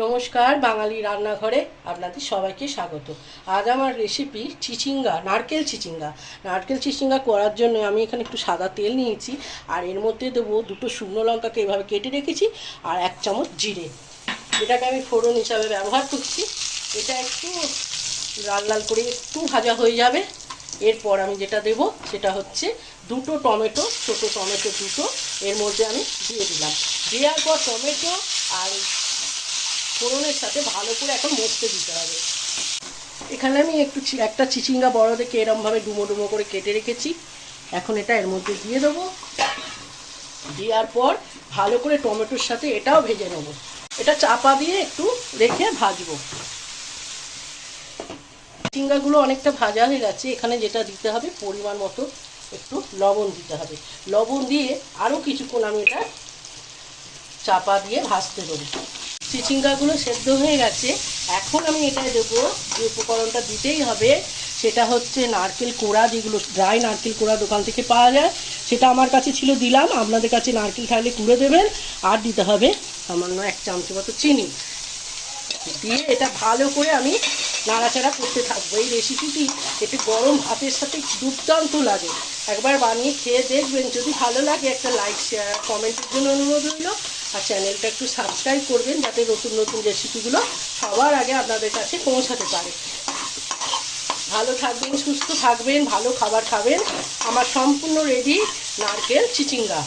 নমস্কার, বাঙালি রান্নাঘরে আপনাদের সবাইকে স্বাগত। আজ আমার রেসিপি চিচিঙ্গা, নারকেল চিচিঙ্গা করার জন্য আমি এখানে একটু সাদা তেল নিয়েছি, আর এর মধ্যে দেবো দুটো শুকনো লঙ্কাকে এভাবে কেটে রেখেছি, আর 1 চামচ জিরে। এটাকে আমি ফোড়ন হিসাবে ব্যবহার করছি। এটা একটু লাল লাল করে একটু ভাজা হয়ে যাবে। এরপর আমি যেটা দেব সেটা হচ্ছে দুটো টমেটো, ছোটো টমেটো দুটো এর মধ্যে আমি দিয়ে দিলাম। দেওয়ার পর টমেটো আর ফোড়নের সাথে ভালো করে এখন মশতে দিতে হবে। এখানে আমি একটা চিচিঙ্গা বড় দেখে এরমভাবে ডুমো ডুমো করে কেটে রেখেছি। এখন এটা এর মধ্যে দিয়ে দেবো। দেওয়ার পর ভালো করে টমেটোর সাথে এটাও ভেজে নেব। এটা চাপা দিয়ে একটু রেখে ভাজবো। চিচিঙ্গাগুলো অনেকটা ভাজা হয়ে গেছে। এখানে যেটা দিতে হবে পরিমাণ মতো একটু লবণ দিতে হবে। লবণ দিয়ে আরও কিছুক্ষণ আমি এটা চাপা দিয়ে ভাজতে দেবো। চিচিঙ্গাগুলো সেদ্ধ হয়ে গেছে। এখন আমি এটাই দেবো, যে উপকরণটা দিতেই হবে সেটা হচ্ছে নারকেল কোড়া, যেগুলো ড্রাই নারকেল কোড়া দোকান থেকে পাওয়া যায়, সেটা আমার কাছে ছিল, দিলাম। আপনাদের কাছে নারকেল থাকলে কুড়ে দেবেন। আর দিতে হবে সামান্য 1 চামচ মতো চিনি দিয়ে এটা ভালো করে আমি নাড়াচাড়া করতে থাকবো। এই রেসিপিটি একটু গরম ভাতের সাথে দুর্দান্ত লাগে। একবার বানিয়ে খেয়ে দেখবেন। যদি ভালো লাগে একটা লাইক, শেয়ার, কমেন্টের জন্য অনুরোধ রইল। আর চ্যানেলটা একটু সাবস্ক্রাইব করবেন, যাতে নতুন নতুন রেসিপিগুলো সবার আগে আপনাদের কাছে পৌঁছাতে পারে। ভালো থাকবেন, সুস্থ থাকবেন, ভালো খাবার খাবেন। আমার সম্পূর্ণ রেডি নারকেল চিচিঙ্গা।